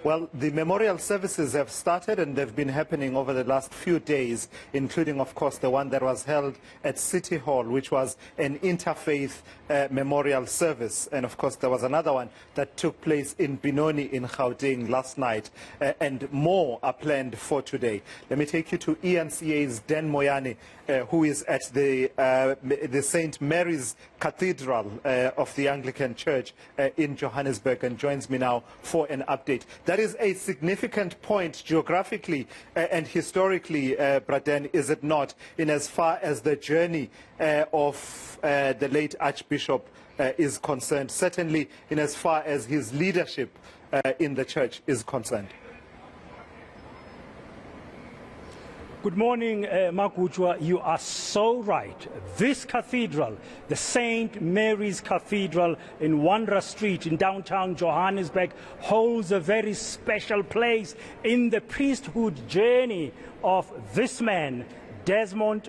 Well, the memorial services have started and they've been happening over the last few days, including, of course, the one that was held at City Hall, which was an interfaith memorial service. And, of course, there was another one that took place in Benoni in Gauteng last night, and more are planned for today. Let me take you to eNCA's Dan Moyane, who is at the St. Mary's Cathedral of the Anglican Church in Johannesburg, and joins me now for an update. That is a significant point geographically and historically, Braden, is it not, in as far as the journey of the late Archbishop is concerned, certainly in as far as his leadership in the church is concerned. Good morning, Makutwa. You are so right. This cathedral, the St. Mary's Cathedral in Wandra Street in downtown Johannesburg, holds a very special place in the priesthood journey of this man, Desmond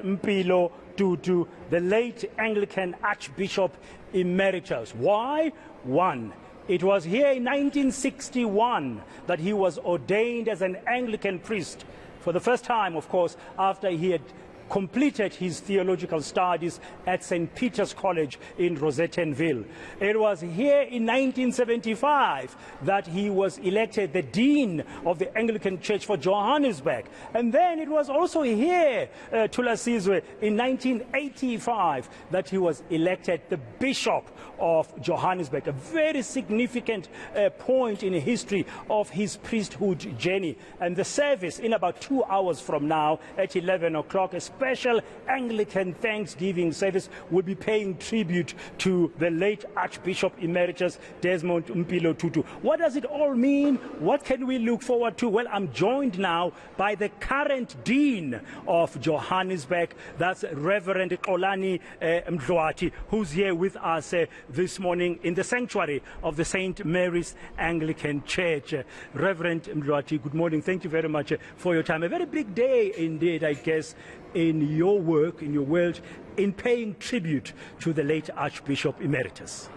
Tutu, the late Anglican Archbishop Emeritus. Why? One, it was here in 1961 that he was ordained as an Anglican priest. For the first time, of course, after he had completed his theological studies at St. Peter's College in Rosettenville. It was here in 1975 that he was elected the Dean of the Anglican Church for Johannesburg. And then it was also here, Tulasizwe, in 1985 that he was elected the Bishop of Johannesburg, a very significant point in the history of his priesthood journey. And the service in about 2 hours from now at 11 o'clock, a special Anglican Thanksgiving service, will be paying tribute to the late Archbishop Emeritus Desmond Tutu. What does it all mean? What can we look forward to? Well, I'm joined now by the current Dean of Johannesburg, that's Reverend Xolani Dlwati, who's here with us this morning in the sanctuary of the St. Mary's Anglican Church. Reverend Dlwati, good morning. Thank you very much for your time. A very big day indeed, I guess, in your work, in your world, in paying tribute to the late Archbishop Emeritus.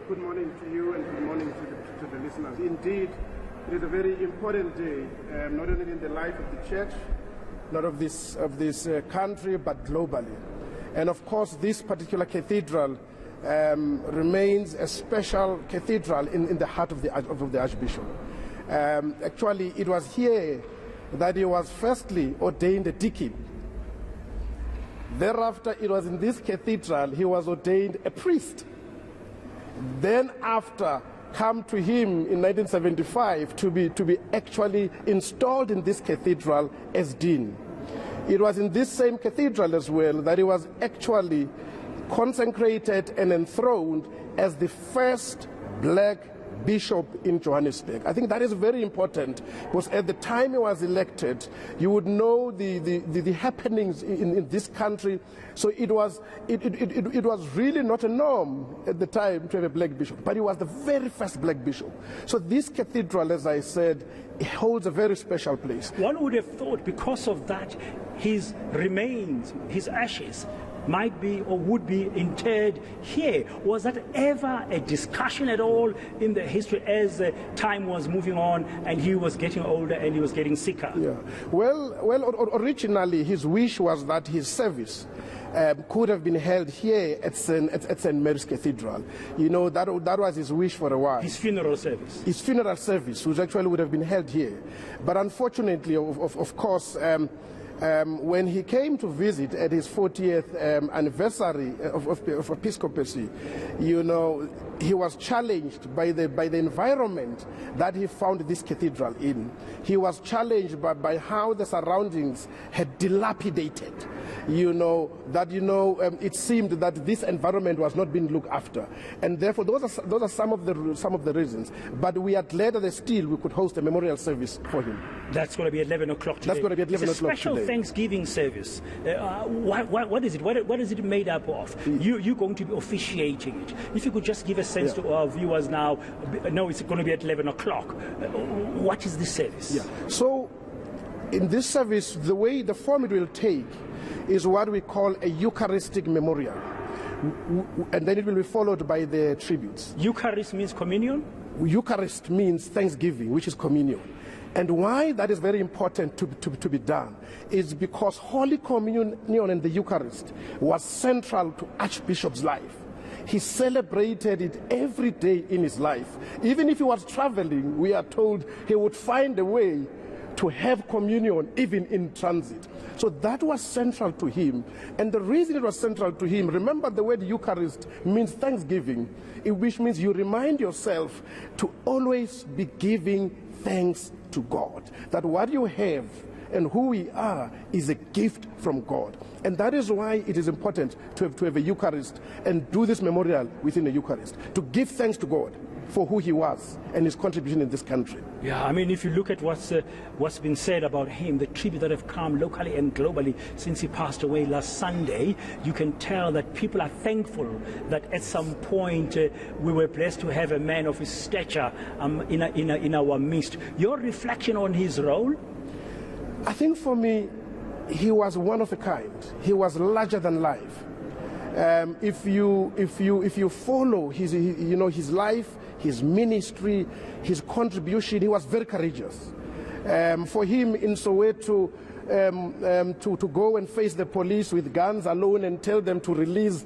Good morning to you and good morning to the listeners. Indeed, it is a very important day, not only in the life of the church, not of this country, but globally. And of course, this particular cathedral remains a special cathedral in the heart of the Archbishop. Actually, it was here that he was firstly ordained a deacon. Thereafter, it was in this cathedral he was ordained a priest. Then after, come to him in 1975 to be actually installed in this cathedral as dean. It was in this same cathedral as well that he was actually consecrated and enthroned as the first black bishop in Johannesburg. I think that is very important, because at the time he was elected, you would know the happenings in this country. So it was really not a norm at the time to have a black bishop, but he was the very first black bishop. So this cathedral, as I said, it holds a very special place. One would have thought because of that, his remains, his ashes, might be or would be interred here. Was that ever a discussion at all in the history as time was moving on and he was getting older and he was getting sicker? Yeah. Well, originally his wish was that his service could have been held here at St. Mary's Cathedral. You know, that was his wish for a while. His funeral service? His funeral service, which actually would have been held here. But unfortunately, of course, when he came to visit at his 40th anniversary of episcopacy, you know, he was challenged by the environment that he found this cathedral in. He was challenged by how the surroundings had dilapidated. It seemed that this environment was not being looked after, and therefore those are some of the reasons. But we are glad that still we could host a memorial service for him. That's going to be at 11 o'clock today. That's going to be at 11 o'clock today. Special Thanksgiving service. What is it? What is it made up of? You're going to be officiating it. If you could just give a sense to our viewers now. No, it's going to be at 11 o'clock. What is this service? Yeah. So, in this service, the form it will take is what we call a Eucharistic memorial, and then it will be followed by the tributes. Eucharist means communion? Eucharist means thanksgiving, which is communion. And why that is very important to be done is because Holy Communion and the Eucharist was central to Archbishop's life. He celebrated it every day in his life. Even if he was traveling, we are told he would find a way to have communion even in transit. So that was central to him. And the reason it was central to him, remember the word Eucharist means thanksgiving, which means you remind yourself to always be giving thanks to God. That what you have and who we are is a gift from God. And that is why it is important to have a Eucharist and do this memorial within a Eucharist, to give thanks to God for who he was and his contribution in this country. Yeah, I mean, if you look at what's been said about him, the tributes that have come locally and globally since he passed away last Sunday, you can tell that people are thankful that at some point we were blessed to have a man of his stature in our midst. Your reflection on his role? I think for me, he was one of a kind. He was larger than life. If you follow his life, his ministry, his contribution, he was very courageous. For him in Soweto, to go and face the police with guns alone and tell them to release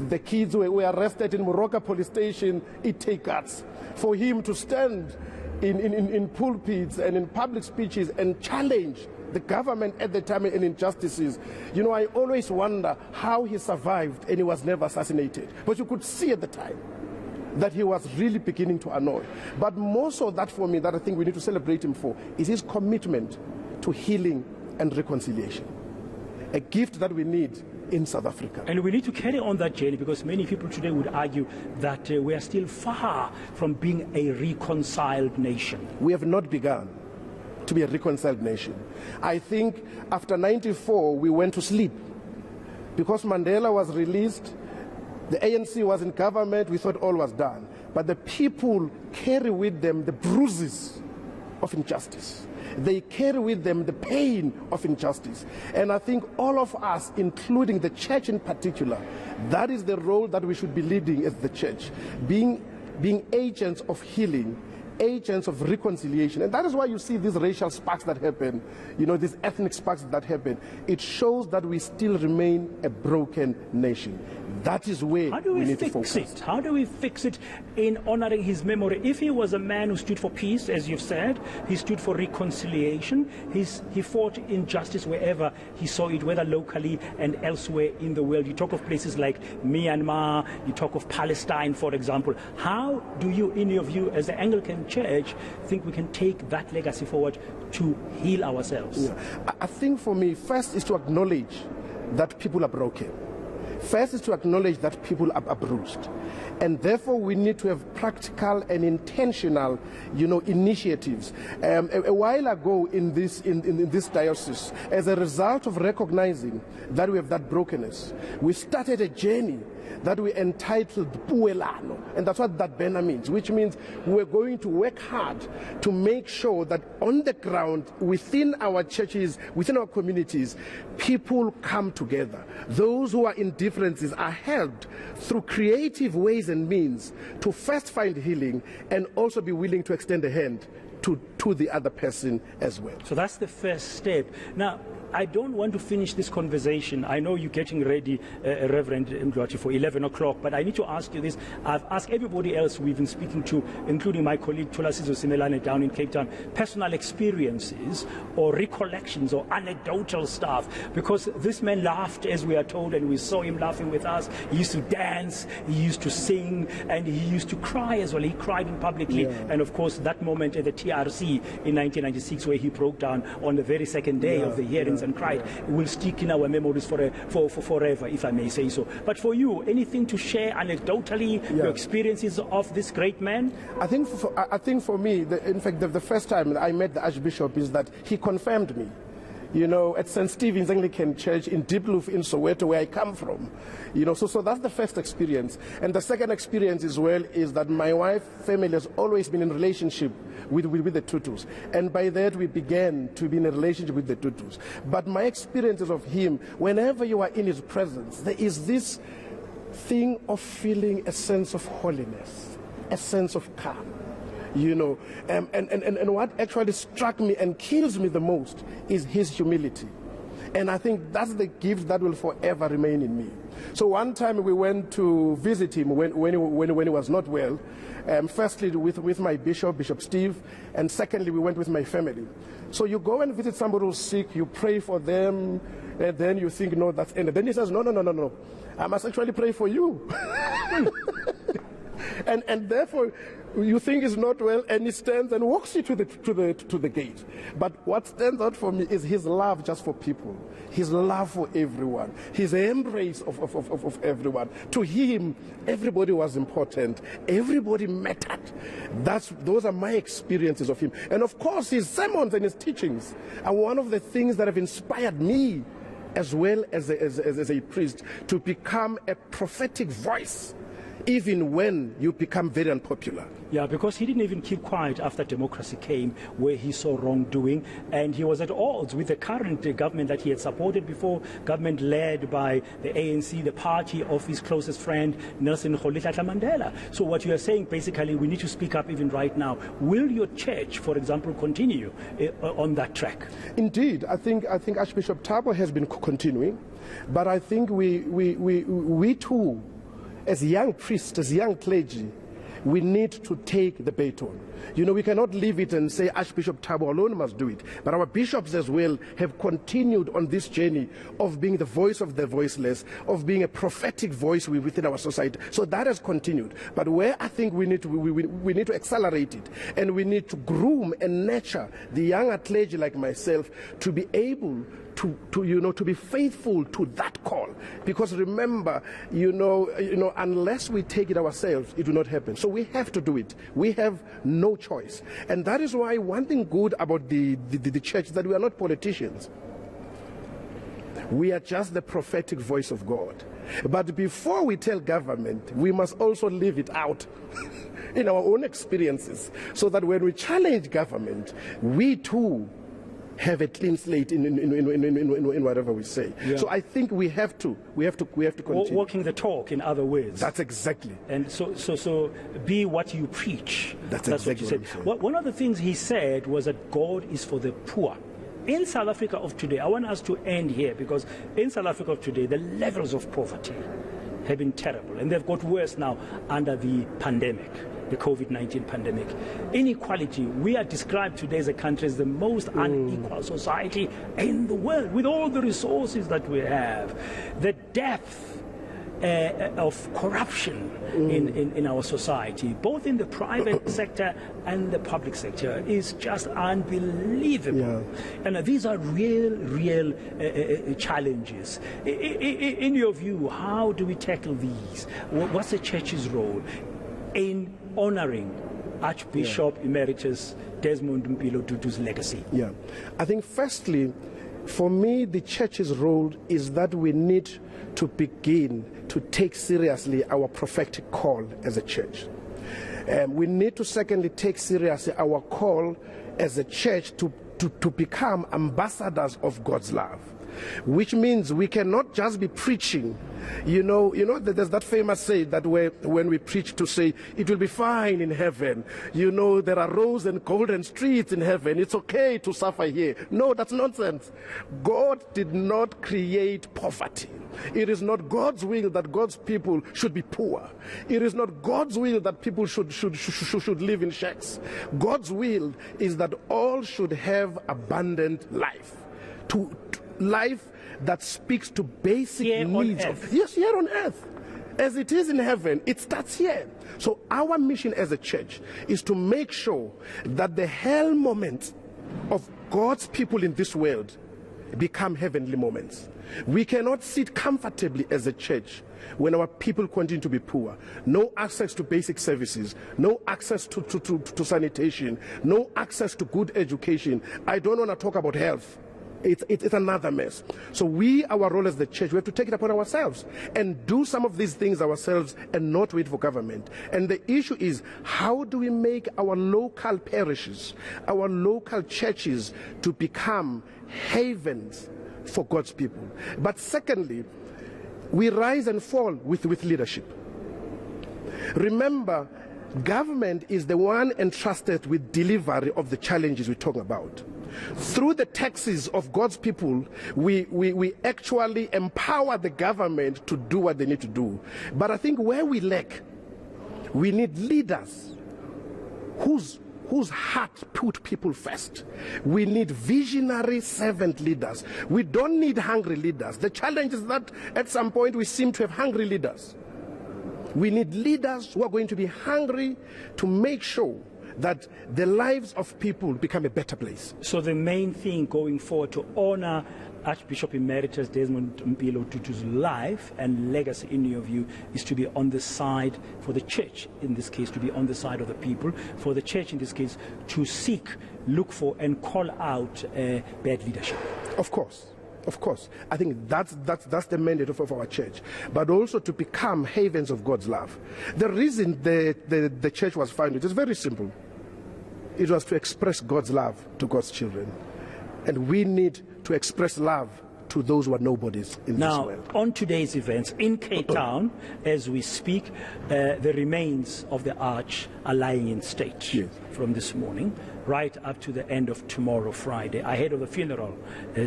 the kids who were arrested in Moroka police station, it takes guts. For him to stand in pulpits and in public speeches and challenge the government at the time and injustices. You know, I always wonder how he survived and he was never assassinated. But you could see at the time that he was really beginning to annoy. But more so that for me, that I think we need to celebrate him for, is his commitment to healing and reconciliation. A gift that we need in South Africa. And we need to carry on that journey, because many people today would argue that we are still far from being a reconciled nation. We have not begun to be a reconciled nation. I think after 94 we went to sleep. Because Mandela was released, the ANC was in government, we thought all was done. But the people carry with them the bruises of injustice. They carry with them the pain of injustice. And I think all of us, including the church in particular, that is the role that we should be leading as the church, being agents of healing, agents of reconciliation. And that is why you see these racial sparks that happen, you know, these ethnic sparks that happen. It shows that we still remain a broken nation. That is where we need to focus. How do we fix it in honoring his memory? If he was a man who stood for peace, as you've said, he stood for reconciliation, he fought injustice wherever he saw it, whether locally and elsewhere in the world. You talk of places like Myanmar, you talk of Palestine, for example. How do you, in your view, as the Anglican Church, think we can take that legacy forward to heal ourselves? Yeah. I think for me, first is to acknowledge that people are broken. First is to acknowledge that people are bruised. And therefore we need to have practical and intentional, you know, initiatives. A while ago in this diocese, as a result of recognizing that we have that brokenness, we started a journey that we entitled Puelano, and that's what that banner means, which means we're going to work hard to make sure that on the ground, within our churches, within our communities, people come together. Those who are in differences are helped through creative ways and means to first find healing and also be willing to extend a hand to the other person as well. So that's the first step. Now, I don't want to finish this conversation. I know you're getting ready, Reverend Dlwati, for 11 o'clock, but I need to ask you this. I've asked everybody else we've been speaking to, including my colleague Thulasizwe Simelane down in Cape Town, personal experiences or recollections or anecdotal stuff, because this man laughed, as we are told, and we saw him laughing with us. He used to dance, he used to sing, and he used to cry as well. He cried in publicly. Yeah. And of course, that moment at the TRC in 1996, where he broke down on the very second day of the hearings and cried, will stick in our memories for forever, if I may say so. But for you, anything to share anecdotally, your experiences of this great man? I think for me, in fact, the first time I met the Archbishop is that he confirmed me. You know, at St. Stephen's Anglican Church in Diepkloof in Soweto, where I come from. You know, so that's the first experience. And the second experience as well is that my wife's family has always been in relationship with the Tutus. And by that we began to be in a relationship with the Tutus. But my experiences of him, whenever you are in his presence, there is this thing of feeling a sense of holiness, a sense of calm. you know. And what actually struck me and kills me the most is his humility. And I think that's the gift that will forever remain in me. So one time we went to visit him when he was not well. Firstly with my bishop, Bishop Steve, and secondly we went with my family. So you go and visit somebody who's sick, you pray for them, and then you think, no, that's ended. Then he says, no, I must actually pray for you. and therefore you think he's not well, and he stands and walks you to the gate. But what stands out for me is his love just for people, his love for everyone, his embrace of everyone. To him, everybody was important, everybody mattered. Those are my experiences of him. And of course, his sermons and his teachings are one of the things that have inspired me, as well as a priest, to become a prophetic voice, even when you become very unpopular. Yeah, because he didn't even keep quiet after democracy came, where he saw wrongdoing, and he was at odds with the current government that he had supported before, government led by the ANC, the party of his closest friend, Nelson Rolihlahla Mandela. So what you are saying, basically, we need to speak up even right now. Will your church, for example, continue on that track? Indeed, I think Archbishop Thabo has been continuing, but I think we too, as young priests, as young clergy, we need to take the baton. You know, we cannot leave it and say Archbishop Thabo alone must do it. But our bishops as well have continued on this journey of being the voice of the voiceless, of being a prophetic voice within our society. So that has continued. But where I think we need to accelerate it, and we need to groom and nurture the younger clergy like myself to be able to be faithful to that call. Because remember, unless we take it ourselves, it will not happen. So we have to do it. We have no choice. And that is why one thing good about the church is that we are not politicians. We are just the prophetic voice of God. But before we tell government, we must also live it out in our own experiences, so that when we challenge government, we too have a clean slate in whatever we say. Yeah. So I think we have to continue. Walking the talk, in other words. That's exactly. And so be what you preach. That's exactly what you said. One of the things he said was that God is for the poor. In South Africa of today, I want us to end here, because in South Africa of today, the levels of poverty have been terrible, and they've got worse now under the pandemic, the COVID-19 pandemic. Inequality, we are described today as a country as the most unequal society in the world, with all the resources that we have. The depth of corruption in our society, both in the private sector and the public sector, is just unbelievable. Yeah. And these are real challenges. In your view, how do we tackle these? What's the church's role in honoring Archbishop Emeritus Desmond Tutu's legacy? Yeah, I think firstly, for me, the church's role is that we need to begin to take seriously our prophetic call as a church. We need to secondly take seriously our call as a church to become ambassadors of God's love, which means we cannot just be preaching. You know, there's that famous saying that when we preach to say, it will be fine in heaven. You know, there are rose and golden streets in heaven. It's okay to suffer here. No, that's nonsense. God did not create poverty. It is not God's will that God's people should be poor. It is not God's will that people should live in shacks. God's will is that all should have abundant life. To life that speaks to basic needs of, yes, here on earth. As it is in heaven, it starts here. So our mission as a church is to make sure that the hell moments of God's people in this world become heavenly moments. We cannot sit comfortably as a church when our people continue to be poor. No access to basic services, no access to sanitation, no access to good education. I don't want to talk about health. It's another mess. So our role as the church, we have to take it upon ourselves and do some of these things ourselves and not wait for government. And the issue is, how do we make our local parishes, our local churches to become havens for God's people? But secondly, we rise and fall with leadership. Remember, Government is the one entrusted with delivery of the challenges we talk about. Through the taxes of God's people, we actually empower the government to do what they need to do. But I think where we lack, we need leaders whose heart put people first. We need visionary servant leaders. We don't need hungry leaders. The challenge is that at some point we seem to have hungry leaders. We need leaders who are going to be hungry to make sure that the lives of people become a better place. So the main thing going forward to honor Archbishop Emeritus Desmond Tutu's life and legacy, in your view, is to be on the side, for the church in this case, to be on the side of the people, for the church in this case, to seek, look for and call out bad leadership. Of course. Of course, I think that's the mandate of our church, but also to become havens of God's love. The reason the church was founded is very simple. It was to express God's love to God's children. And we need to express love to those who are nobodies in this world. Now, on today's events in Cape Town, as we speak, the remains of the arch are lying in state from this morning, right up to the end of tomorrow, Friday, ahead of the funeral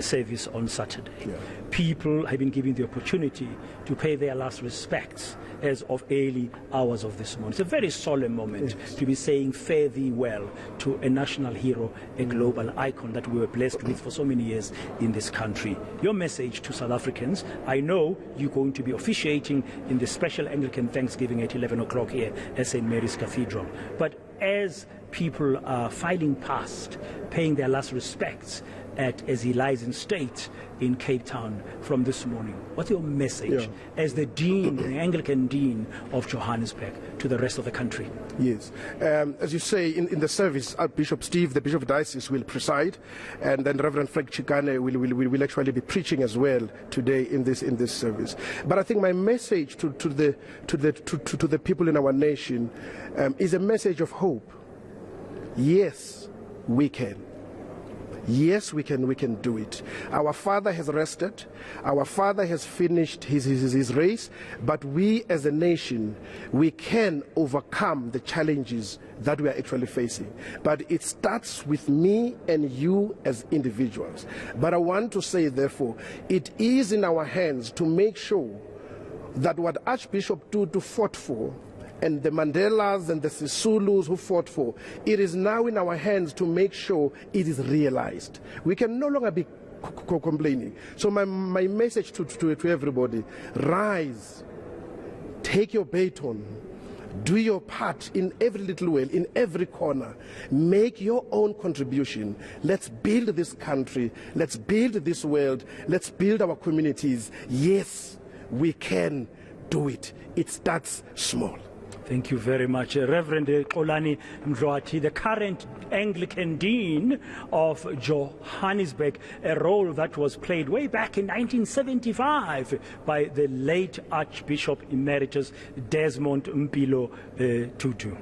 service on Saturday. People have been given the opportunity to pay their last respects as of early hours of this morning. It's a very solemn moment to be saying fare thee well to a national hero, a global icon that we were blessed with for so many years in this country. Your message to South Africans: I know you're going to be officiating in the special Anglican Thanksgiving at 11 o'clock here at St. Mary's Cathedral. But as people are filing past, paying their last respects as he lies in state in Cape Town from this morning, what's your message as the Dean, the Anglican Dean of Johannesburg, to the rest of the country? Yes. As you say, in the service, Archbishop Steve, the Bishop of Diocese, will preside, and then Reverend Frank Chikane will actually be preaching as well today in this service. But I think my message to the people in our nation is a message of hope. Yes, we can. Yes, we can do it. Our Father has rested. Our Father has finished his race. But we as a nation, we can overcome the challenges that we are actually facing. But it starts with me and you as individuals. But I want to say, therefore, it is in our hands to make sure that what Archbishop Tutu fought for, and the Mandelas and the Sisulus who fought for, it is now in our hands to make sure it is realized. We can no longer be complaining. So my message to everybody: rise, take your baton, do your part in every little way, in every corner. Make your own contribution. Let's build this country. Let's build this world. Let's build our communities. Yes, we can do it. It starts small. Thank you very much. Reverend Xolani, Dlwati, the current Anglican Dean of Johannesburg, a role that was played way back in 1975 by the late Archbishop Emeritus Desmond Tutu.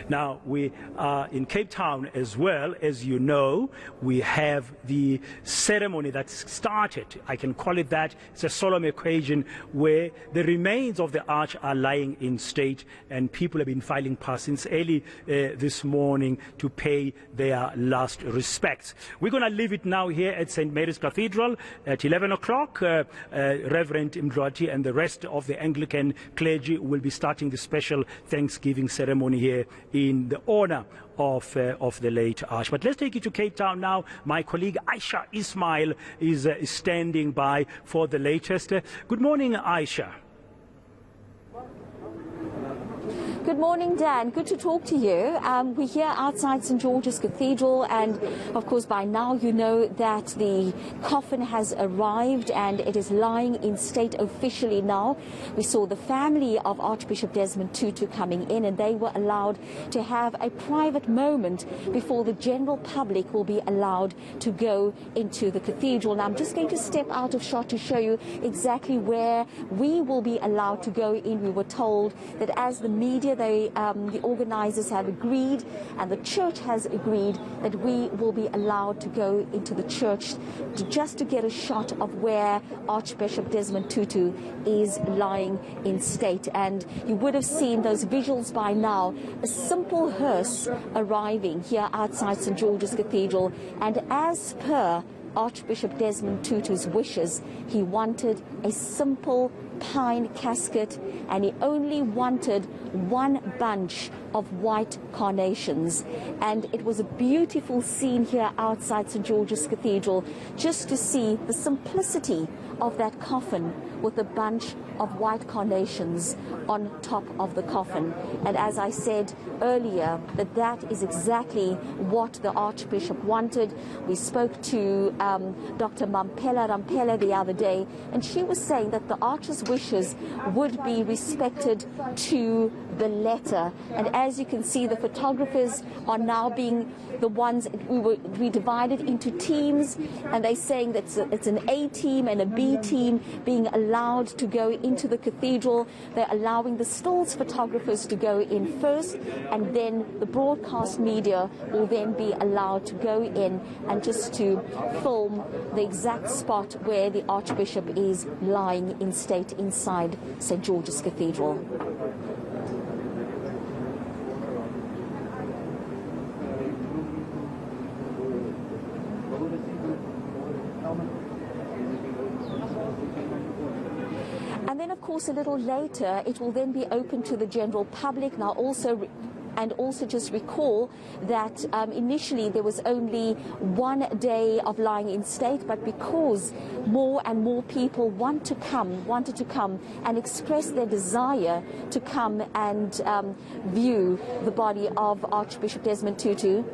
Now, we are in Cape Town as well. As you know, we have the ceremony that started, I can call it that. It's a solemn occasion where the remains of the arch are lying in state, and people have been filing past since early this morning to pay their last respects. We're going to leave it now here at St. Mary's Cathedral at 11 o'clock. Reverend Dlwati and the rest of the Anglican clergy will be starting the special Thanksgiving ceremony here in the honor of the late Arch. But let's take you to Cape Town now. My colleague Aisha Ismail is standing by for the latest. Good morning, Aisha. Good morning, Dan. Good to talk to you. We're here outside St. George's Cathedral, and of course by now you know that the coffin has arrived and it is lying in state officially now. We saw the family of Archbishop Desmond Tutu coming in, and they were allowed to have a private moment before the general public will be allowed to go into the cathedral. Now I'm just going to step out of shot to show you exactly where we will be allowed to go in. We were told that as the media here the organizers have agreed, and the church has agreed, that we will be allowed to go into the church just to get a shot of where Archbishop Desmond Tutu is lying in state. And you would have seen those visuals by now, a simple hearse arriving here outside St. George's Cathedral, and as per Archbishop Desmond Tutu's wishes, he wanted a simple pine casket, and he only wanted one bunch of white carnations. And it was a beautiful scene here outside St. George's Cathedral, just to see the simplicity of that coffin with a bunch of white carnations on top of the coffin. And as I said earlier, that is exactly what the Archbishop wanted. We spoke to Dr. Mampela Rampela the other day, and she was saying that the Arch's wishes would be respected to the letter. And as you can see, the photographers are now being the ones, we divided into teams, and they're saying that it's an A team and a B team being allowed to go into the cathedral. They're allowing the stills photographers to go in first, and then the broadcast media will then be allowed to go in and just to film the exact spot where the Archbishop is lying in state inside St. George's Cathedral. And then, of course, a little later, it will then be open to the general public. Now, also just recall that initially there was only 1 day of lying in state, but because more and more people wanted to come and express their desire to come and view the body of Archbishop Desmond Tutu,